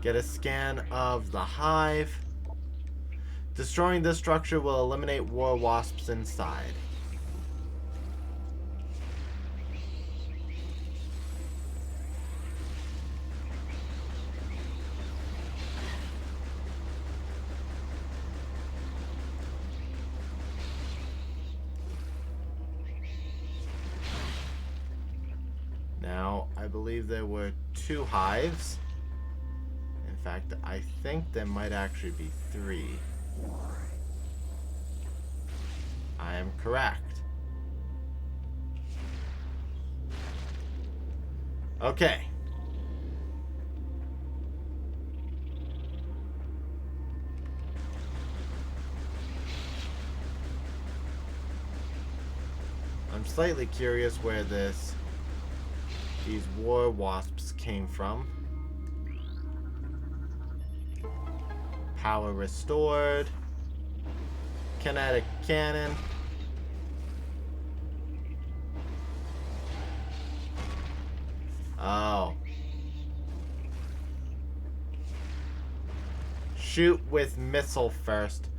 Get a scan of the hive. Destroying this structure will eliminate war wasps inside. Now, I believe there were 2 hives. In fact, I think there might actually be 3. I am correct. Okay. I'm slightly curious where these war wasps came from. Power restored. Kinetic cannon. Oh. Shoot with missile first,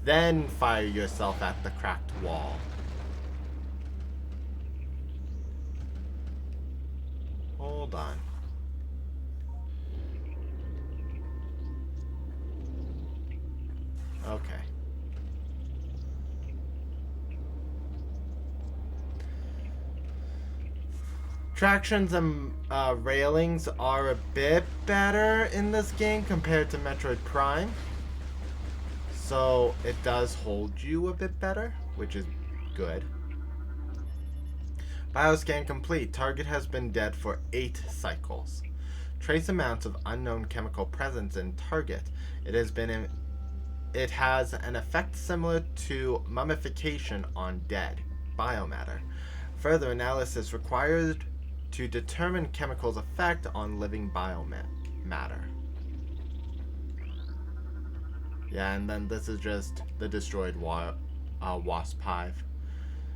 then fire yourself at the cracked wall. Hold on. Okay. Tractions and railings are a bit better in this game compared to Metroid Prime. So it does hold you a bit better, which is good. Bioscan complete. Target has been dead for 8 cycles. Trace amounts of unknown chemical presence in target. It has an effect similar to mummification on dead biomatter. Further analysis required to determine chemicals' effect on living biomatter. Yeah, and then this is just the destroyed wasp hive.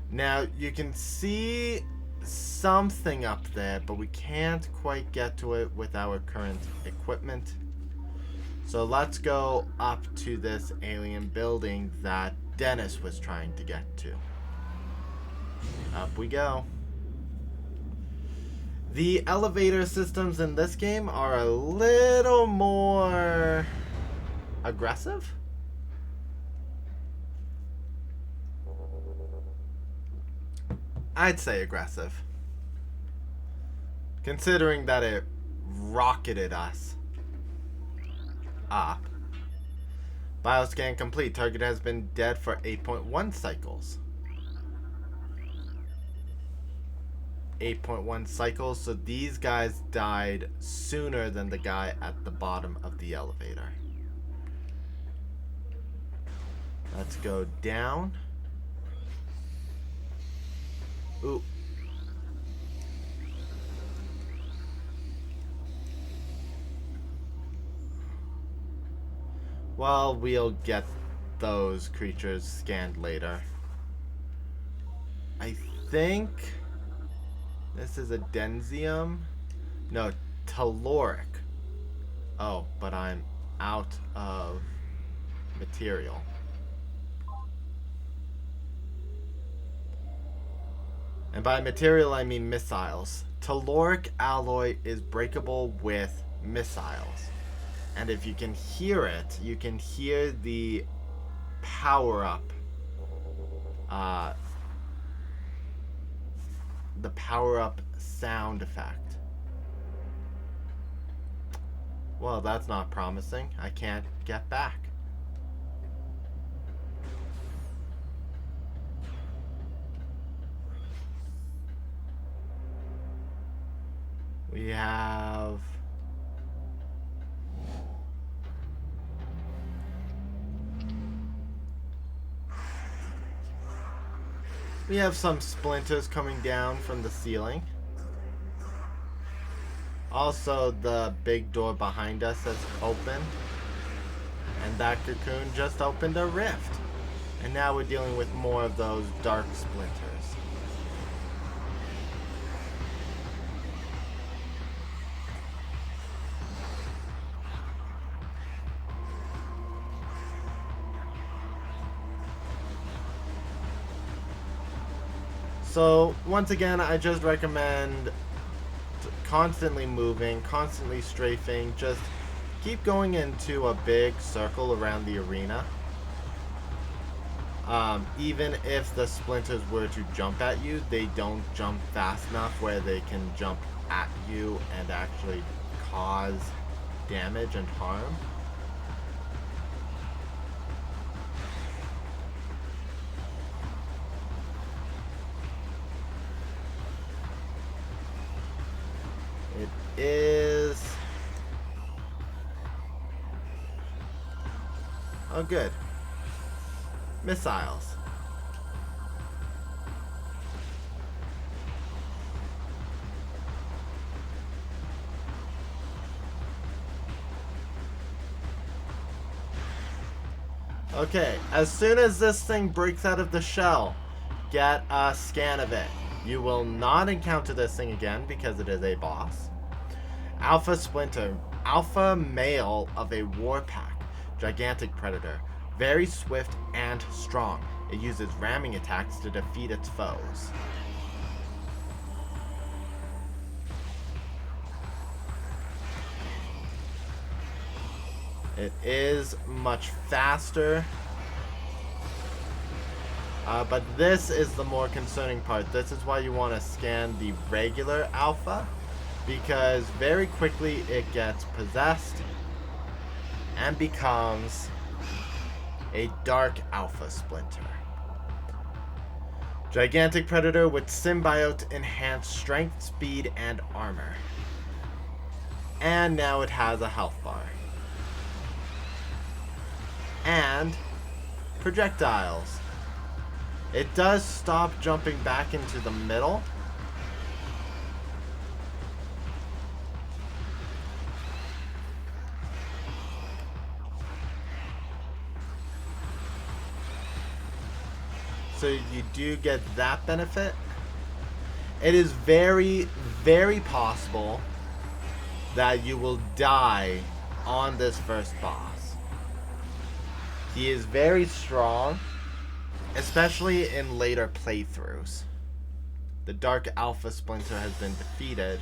Now, you can see something up there, but we can't quite get to it with our current equipment. So let's go up to this alien building that Dennis was trying to get to. Up we go. The elevator systems in this game are a little more aggressive. I'd say aggressive. Considering that it rocketed us up. Bioscan complete. Target has been dead for 8.1 cycles. 8.1 cycles, so these guys died sooner than the guy at the bottom of the elevator. Let's go down. Ooh. Well, we'll get those creatures scanned later. I think this is a Denzium. No, Telluric. Oh, but I'm out of material. And by material, I mean missiles. Telluric alloy is breakable with missiles. And if you can hear it, you can hear the power-up. The power-up sound effect. Well, that's not promising. I can't get back. We have... We have some splinters coming down from the ceiling. Also, the big door behind us has opened. And that cocoon just opened a rift. And now we're dealing with more of those dark splinters. So once again, I just recommend constantly moving, constantly strafing, just keep going into a big circle around the arena. Even if the splinters were to jump at you, they don't jump fast enough where they can jump at you and actually cause damage and harm. It is... oh, good. Missiles. Okay, as soon as this thing breaks out of the shell, get a scan of it. You will not encounter this thing again because it is a boss. Alpha Splinter, alpha male of a war pack, gigantic predator, very swift and strong. It uses ramming attacks to defeat its foes. It is much faster. But this is the more concerning part. This is why you want to scan the regular alpha, because very quickly it gets possessed and becomes a dark alpha splinter. Gigantic predator with symbiote enhanced strength, speed, and armor. And now it has a health bar. And projectiles. It does stop jumping back into the middle. So you do get that benefit. It is very, very possible that you will die on this first boss. He is very strong, especially in later playthroughs. The Dark Alpha Splinter has been defeated,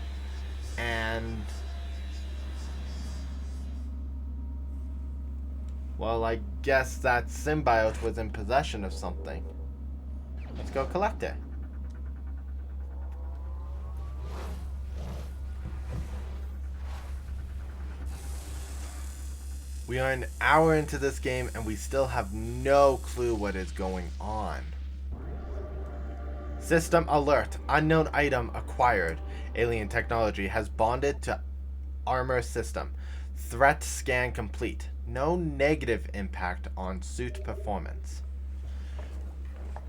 and... well, I guess that symbiote was in possession of something. Let's go collect it. We are an hour into this game and we still have no clue what is going on. System alert. Unknown item acquired. Alien technology has bonded to armor system. Threat scan complete. No negative impact on suit performance.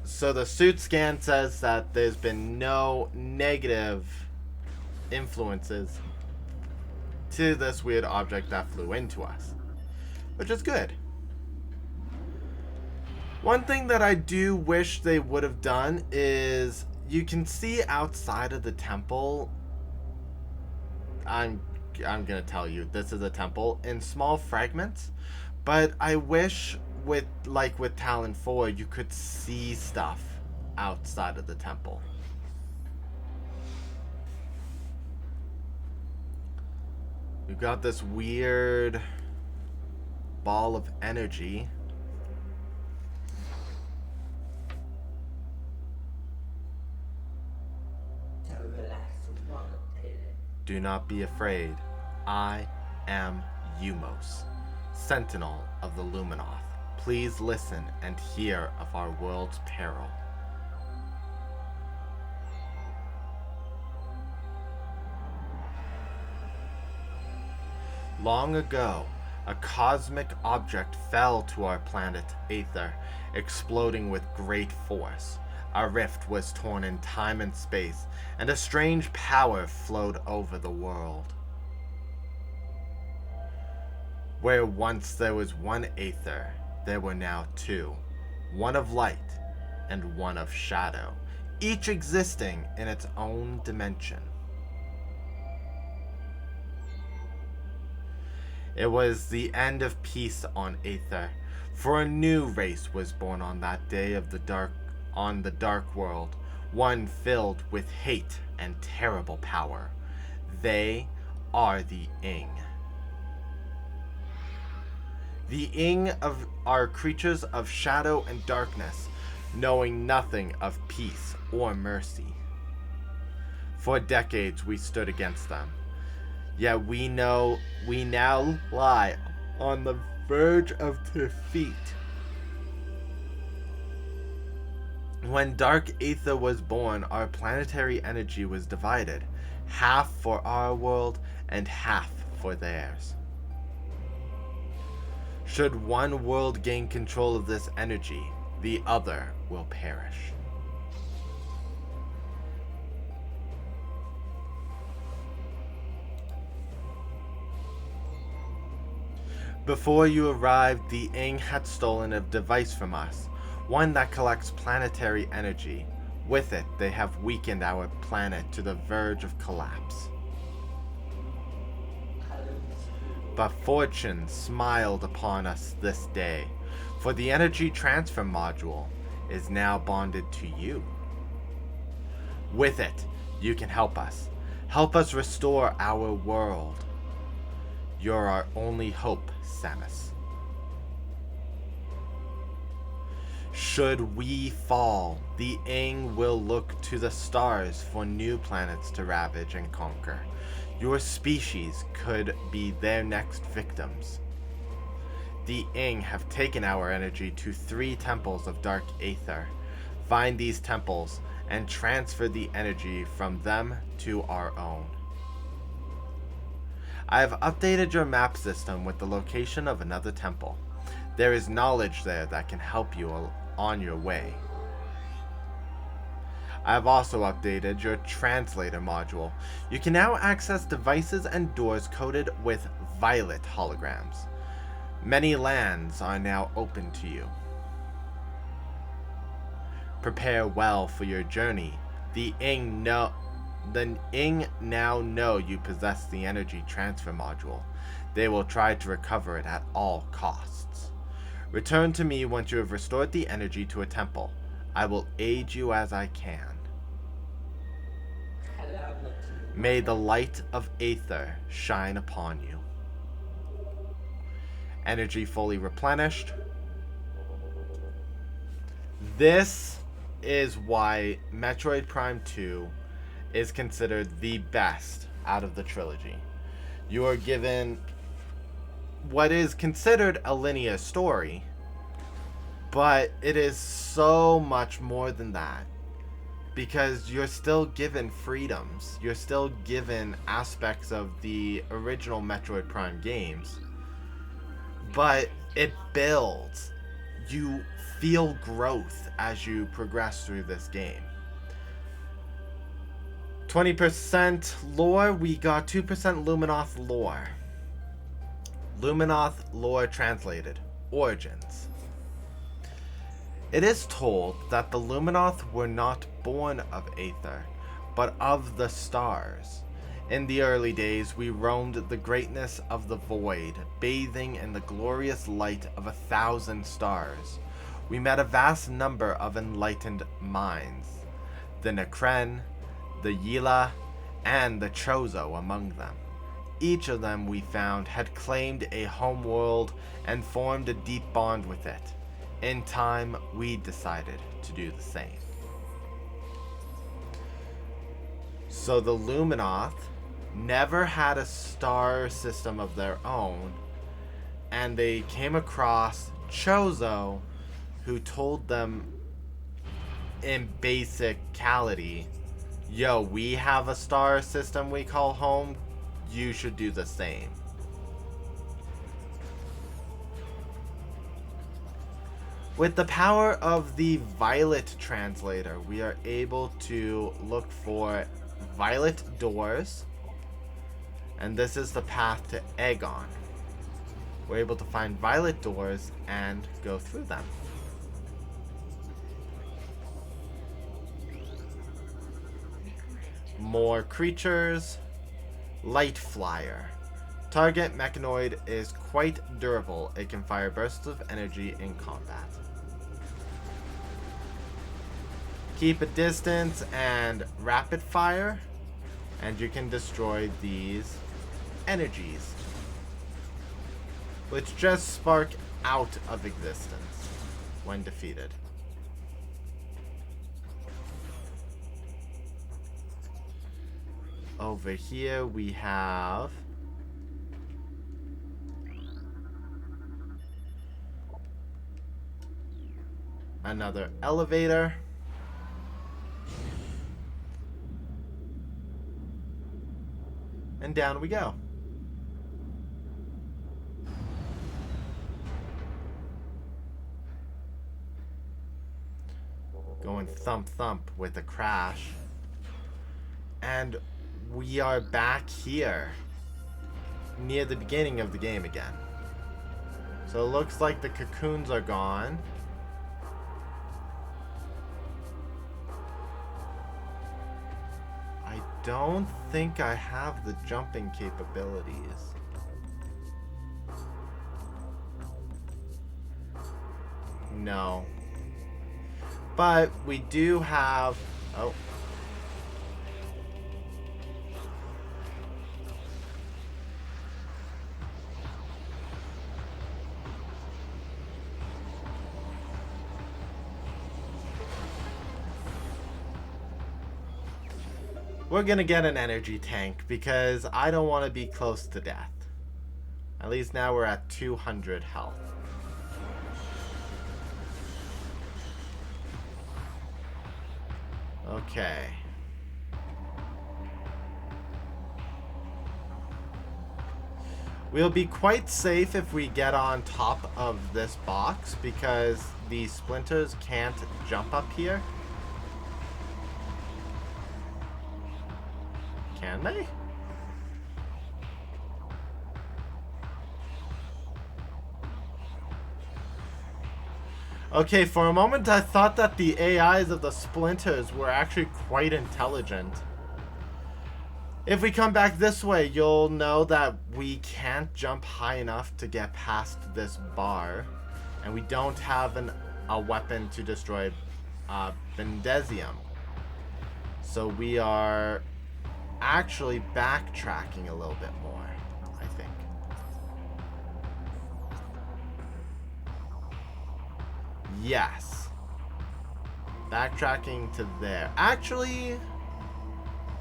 So the suit scan says that there's been no negative influences to this weird object that flew into us, which is good. One thing that I do wish they would have done is you can see outside of the temple. I'm gonna tell you, this is a temple in small fragments, but I wish with Talon 4 you could see stuff outside of the temple. We've got this weird ball of energy. Do not be afraid. I am Umos, Sentinel of the Luminoth. Please listen and hear of our world's peril. Long ago, a cosmic object fell to our planet Aether, exploding with great force. A rift was torn in time and space, and a strange power flowed over the world. Where once there was one Aether, there were now two, one of light and one of shadow, each existing in its own dimension. It was the end of peace on Aether, for a new race was born on that day of the dark world, one filled with hate and terrible power. They are the Ing. The Ing are creatures of shadow and darkness, knowing nothing of peace or mercy. For decades we stood against them, yet we know we now lie on the verge of defeat. When Dark Aether was born, our planetary energy was divided, half for our world and half for theirs. Should one world gain control of this energy, the other will perish. Before you arrived, the Ing had stolen a device from us, one that collects planetary energy. With it, they have weakened our planet to the verge of collapse. But fortune smiled upon us this day, for the energy transfer module is now bonded to you. With it, you can help us. Help us restore our world. You're our only hope, Samus. Should we fall, the Ing will look to the stars for new planets to ravage and conquer. Your species could be their next victims. The Ing have taken our energy to 3 temples of Dark Aether. Find these temples and transfer the energy from them to our own. I have updated your map system with the location of another temple. There is knowledge there that can help you on your way. I have also updated your translator module. You can now access devices and doors coded with violet holograms. Many lands are now open to you. Prepare well for your journey. The Ing now know you possess the energy transfer module. They will try to recover it at all costs. Return to me once you have restored the energy to a temple. I will aid you as I can. May the light of Aether shine upon you. Energy fully replenished. This is why Metroid Prime 2 is considered the best out of the trilogy. You are given what is considered a linear story, but it is so much more than that, because you're still given freedoms. You're still given aspects of the original Metroid Prime games, but it builds. You feel growth as you progress through this game. 20% lore, we got 2% Luminoth lore. Luminoth lore translated. Origins. It is told that the Luminoth were not born of Aether, but of the stars. In the early days, we roamed the greatness of the void, bathing in the glorious light of 1,000 stars. We met a vast number of enlightened minds, the Nekren, the Yila, and the Chozo among them. Each of them, we found, had claimed a homeworld and formed a deep bond with it. In time, we decided to do the same. So the Luminoth never had a star system of their own, and they came across Chozo, who told them in basicality, yo, we have a star system we call home, you should do the same. With the power of the Violet Translator, we are able to look for violet doors, and this is the path to Aegon. We're able to find violet doors and go through them. More creatures. Light Flyer. Target mechanoid is quite durable. It can fire bursts of energy in combat. keep a distance and rapid fire, and you can destroy these energies, which just spark out of existence when defeated. Over here we have another elevator. And down we go. Going thump thump with a crash. And we are back here near the beginning of the game again. So it looks like the cocoons are gone. I don't think I have the jumping capabilities. No. But we do have... Oh. We're gonna get an energy tank because I don't want to be close to death. At least now we're at 200 health. Okay. We'll be quite safe if we get on top of this box because the splinters can't jump up here. Can they? Okay, for a moment I thought that the AIs of the splinters were actually quite intelligent. If we come back this way, you'll know that we can't jump high enough to get past this bar. And we don't have a weapon to destroy Bendesium. So we are actually backtracking a little bit more, I think. Yes. Backtracking to there. Actually,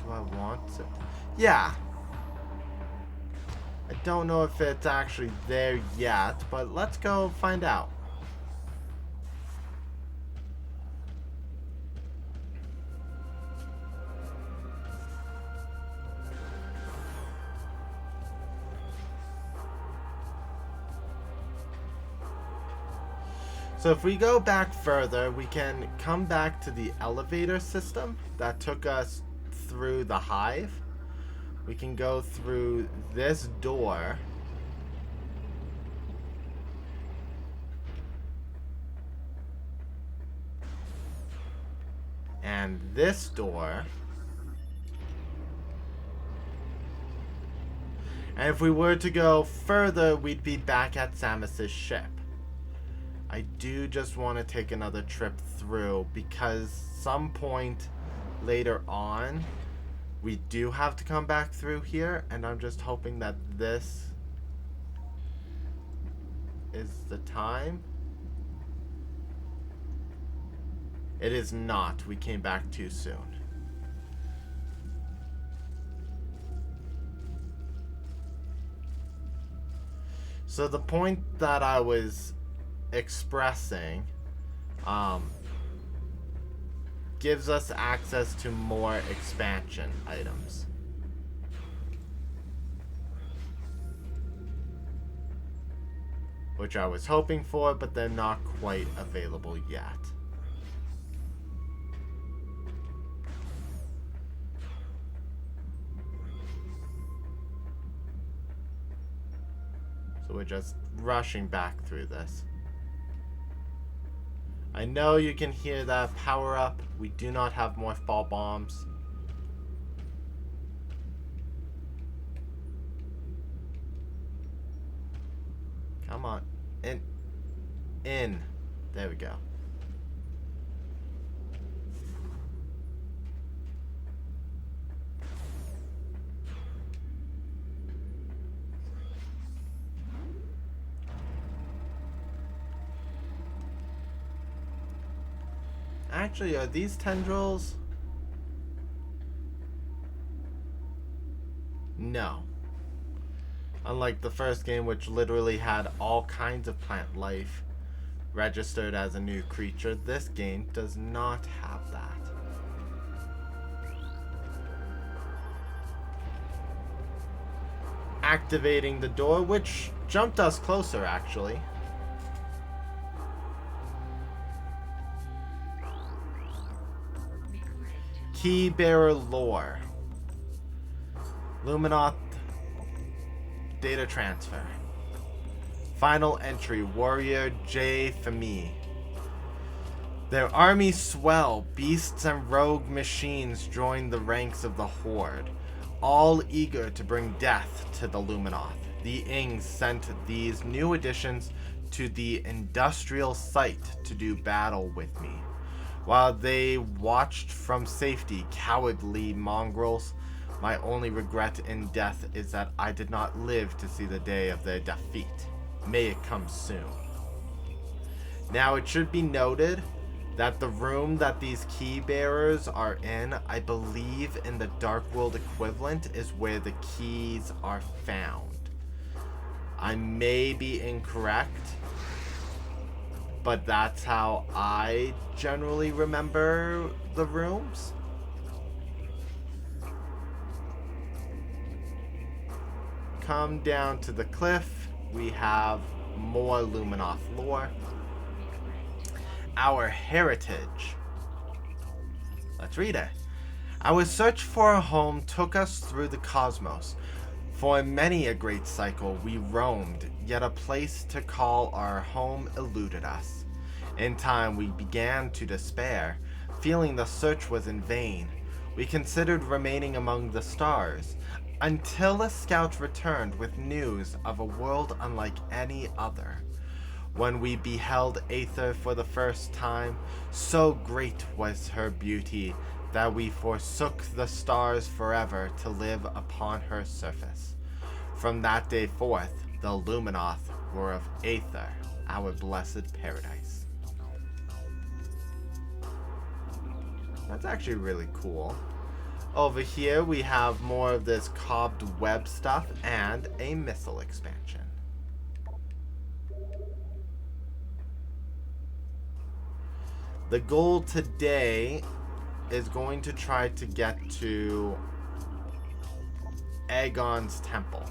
do I want to? Yeah. I don't know if it's actually there yet, but let's go find out. So if we go back further, we can come back to the elevator system that took us through the hive. We can go through this door. And this door. And if we were to go further, we'd be back at Samus's ship. I do just want to take another trip through because some point later on we do have to come back through here, and I'm just hoping that this is the time. It is not. We came back too soon. So the point that I was expressing gives us access to more expansion items. Which I was hoping for, but they're not quite available yet. So we're just rushing back through this. I know you can hear that power up. We do not have morph ball bombs. Come on. In. There we go. Actually, are these tendrils? No. Unlike the first game, which literally had all kinds of plant life registered as a new creature, this game does not have that. Activating the door, which jumped us closer, actually. Key bearer lore. Luminoth data transfer. Final entry, Warrior J. Femi. Their armies swell, beasts and rogue machines join the ranks of the Horde, all eager to bring death to the Luminoth. The Ings sent these new additions to the industrial site to do battle with me. While they watched from safety, cowardly mongrels, my only regret in death is that I did not live to see the day of their defeat. May it come soon. Now, it should be noted that the room that these key bearers are in, I believe in the Dark World equivalent, is where the keys are found. I may be incorrect, but that's how I generally remember the rooms. Come down to the cliff. We have more Luminoth lore. Our heritage. Let's read it. Our search for a home took us through the cosmos. For many a great cycle we roamed, yet a place to call our home eluded us. In time we began to despair, feeling the search was in vain. We considered remaining among the stars, until a scout returned with news of a world unlike any other. When we beheld Aether for the first time, so great was her beauty that we forsook the stars forever to live upon her surface. From that day forth, the Luminoth were of Aether, our blessed paradise. That's actually really cool. Over here we have more of this cobbed web stuff and a missile expansion. The goal today is going to try to get to Aegon's temple.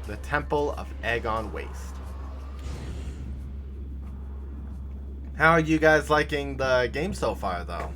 The Temple of Aegon Waste. How are you guys liking the game so far, though?